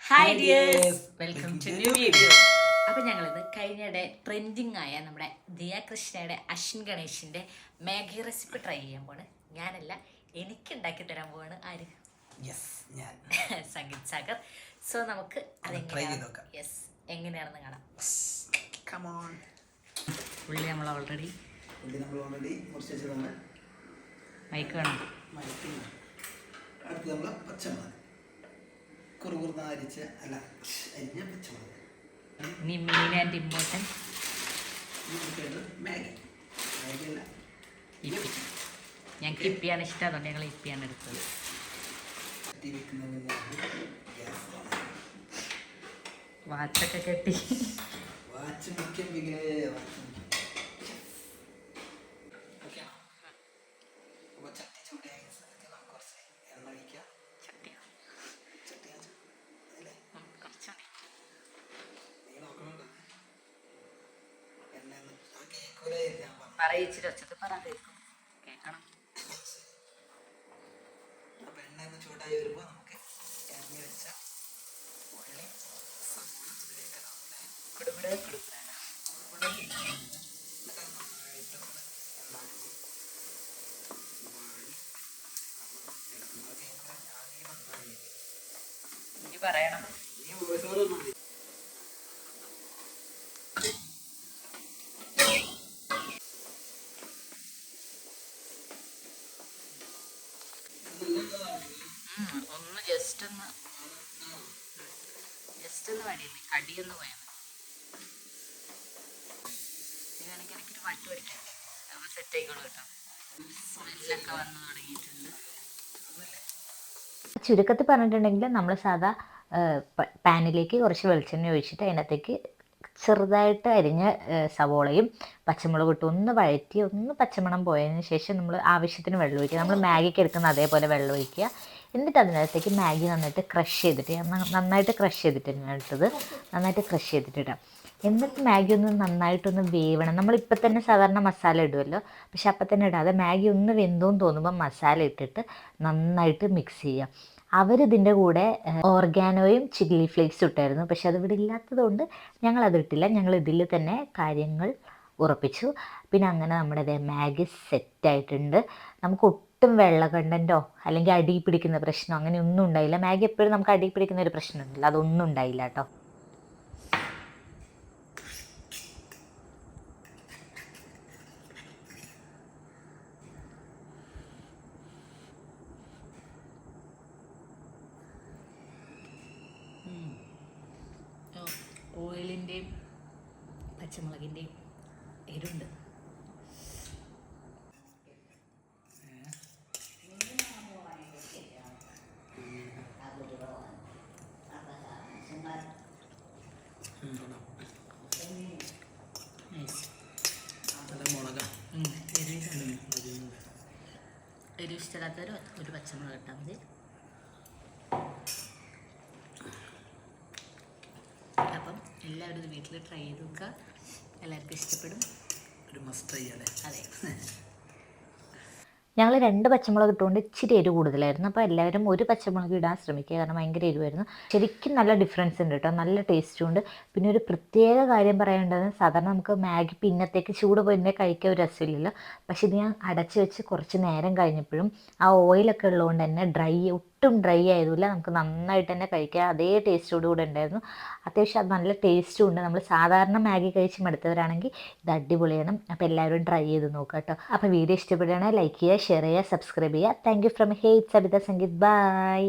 Hi dears, welcome to new video. അപ്പം ഞങ്ങളിത് കഴിഞ്ഞിടെ ട്രെൻഡിങ് ആയ നമ്മുടെ ദിയ കൃഷ്ണയുടെ അശ്വിൻ ഗണേഷിൻ്റെ മാഗി റെസിപ്പി ട്രൈ ചെയ്യാൻ പോണ്. ഞാനല്ല, എനിക്ക് ഉണ്ടാക്കി തരാൻ പോവാണ്. ആര്? സംഗീത് സാഗർ. സോ നമുക്ക് എങ്ങനെയാണെന്ന് കാണാം. ഉള്ളി നമ്മൾ ഓൾറെഡി മൈക്ക് വേണം. അടുത്ത് നമ്മൾ പച്ചമുളക് കുറുകുറുന്ന അരിച്ച അല്ല അരിഞ്ഞ പച്ചമുളക്. ഇനി മെയിൻ ആൻഡ് ഇമ്പോർട്ടൻറ്റ് മാഗി. മാഗിയല്ല, ഇപ്പി. ഞങ്ങൾക്ക് ഇപ്പിയാണ് ഇഷ്ടം, അതുകൊണ്ട് ഞങ്ങൾ ഇപ്പിയാണ് എടുത്തത്. വാച്ചൊക്കെ കെട്ടി വാച്ച് മുഖ്യം. ചട്ടി ചൂടായ സ്ഥലത്ത് നമുക്ക് കുറച്ച് എണ്ണ ഒഴിക്കാം. പറയിച്ചിട്ട് വെച്ചത് കേൾക്കണം. അപ്പം എണ്ണ ഒന്ന് ചൂടായി വരുമ്പോൾ നമുക്ക് എണ്ണ വെച്ച ഉള്ളി ഇതിലേക്ക് ഇനി പറയണം. ഒന്ന് ജസ്റ്റ് ഒന്ന് വടിയില്ലേ, കടിയൊന്ന് പോയാൽ മതി. ഇത് വേണമെങ്കിൽ എനിക്കൊരു പാട്ട് പഠിക്കാം. അപ്പോൾ സെറ്റ് ആയിക്കോളൂ കേട്ടോ. സ്മെല്ലൊക്കെ വന്ന് തുടങ്ങിയിട്ടുണ്ട്. ചുരുക്കത്തിൽ പറഞ്ഞിട്ടുണ്ടെങ്കിൽ നമ്മൾ സാധാ പാനിലേക്ക് കുറച്ച് വെളിച്ചെണ്ണ ഒഴിച്ചിട്ട് അതിനകത്തേക്ക് ചെറുതായിട്ട് അരിഞ്ഞ സവോളയും പച്ചമുളകും ഇട്ട് ഒന്ന് വഴറ്റി ഒന്ന് പച്ചമണം പോയതിന് ശേഷം നമ്മൾ ആവശ്യത്തിന് വെള്ളം ഒഴിക്കുക. നമ്മൾ മാഗിക്ക് എടുക്കുന്ന അതേപോലെ വെള്ളം ഒഴിക്കുക. എന്നിട്ട് അതിനകത്തേക്ക് മാഗി നന്നായിട്ട് ക്രഷ് ചെയ്തിട്ട് നന്നായിട്ട് ക്രഷ് ചെയ്തിട്ട് ഞാൻ ഇട്ടത്. നന്നായിട്ട് ക്രഷ് ചെയ്തിട്ടിടാം. എന്നിട്ട് മാഗി ഒന്ന് നന്നായിട്ടൊന്ന് വേവണം. നമ്മളിപ്പോൾ തന്നെ സാധാരണ മസാല ഇടുമല്ലോ, പക്ഷെ അപ്പം തന്നെ ഇടാതെ മാഗി ഒന്ന് വെന്തോന്ന് തോന്നുമ്പോൾ മസാല ഇട്ടിട്ട് നന്നായിട്ട് മിക്സ് ചെയ്യുക. അവരിതിൻ്റെ കൂടെ ഓർഗാനോയും ചില്ലി ഫ്ലേക്സും ഇട്ടായിരുന്നു, പക്ഷെ അതിവിടെ ഇല്ലാത്തതുകൊണ്ട് ഞങ്ങളതിട്ടില്ല. ഞങ്ങൾ ഇതിൽ തന്നെ കാര്യങ്ങൾ ഉറപ്പിച്ചു. പിന്നെ അങ്ങനെ നമ്മുടെ മാഗി സെറ്റായിട്ടുണ്ട്. നമുക്ക് ഒട്ടും വെള്ള കണ്ടൻറ്റോ അല്ലെങ്കിൽ അടി പിടിക്കുന്ന പ്രശ്നമോ അങ്ങനെ ഒന്നും ഉണ്ടായില്ല. മാഗി എപ്പോഴും നമുക്ക് അടി പിടിക്കുന്ന ഒരു പ്രശ്നമുണ്ടല്ലോ, അതൊന്നും ഉണ്ടായില്ല കേട്ടോ. ഓയിലിൻ്റെയും പച്ചമുളകിൻ്റെയും എരുണ്ട്. എരിവ് ഇഷ്ടമില്ലാത്തവർ ഒരു പച്ചമുളക് ഇട്ടാൽ മതി. അപ്പം എല്ലാവരും ഇത് വീട്ടിൽ ട്രൈ ചെയ്ത് നോക്കുക. എല്ലാവർക്കും ഇഷ്ടപ്പെടും. ഒരു മസ്റ്റ് ട്രൈ അല്ലേ? അതെ. ഞങ്ങൾ 2 പച്ചമുളക് ഇട്ടുകൊണ്ട് ഇച്ചിരി എരിവ് കൂടുതലായിരുന്നു. അപ്പോൾ എല്ലാവരും ഒരു പച്ചമുളക് ഇടാൻ ശ്രമിക്കുക, കാരണം ഭയങ്കര എരിവായിരുന്നു. ശരിക്കും നല്ല ഡിഫറൻസ് ഉണ്ട് കേട്ടോ, നല്ല ടേസ്റ്റും ഉണ്ട്. പിന്നെ ഒരു പ്രത്യേക കാര്യം പറയേണ്ടത്, സാധാരണ നമുക്ക് മാഗി പിന്നത്തേക്ക് ചൂട് പോയിന്നെ കഴിക്കാൻ ഒരു രസമില്ലല്ലോ, പക്ഷെ ഇത് ഞാൻ അടച്ച് വെച്ച് കുറച്ച് നേരം കഴിഞ്ഞപ്പോഴും ആ ഓയിലൊക്കെ ഉള്ളതുകൊണ്ട് തന്നെ ഒട്ടും ഡ്രൈ ആയതുമില്ല. നമുക്ക് നന്നായിട്ട് തന്നെ കഴിക്കാം. അതേ ടേസ്റ്റോടു കൂടെ ഉണ്ടായിരുന്നു. അത്യാവശ്യം അത് നല്ല ടേസ്റ്റും ഉണ്ട്. നമ്മൾ സാധാരണ മാഗി കഴിച്ച് മടുത്തവരാണെങ്കിൽ ഇത് അടിപൊളിയാണ്. അപ്പോൾ എല്ലാവരും ട്രൈ ചെയ്ത് നോക്കുക കേട്ടോ. അപ്പോൾ വീഡിയോ ഇഷ്ടപ്പെടുകയാണെങ്കിൽ ലൈക്ക് ചെയ്യുക, ഷെയർ ചെയ്യുക, സബ്സ്ക്രൈബ് ചെയ്യുക. താങ്ക് യു ഫ്രം ഹേറ്റ് സബിത സംഗീത്. ബൈ.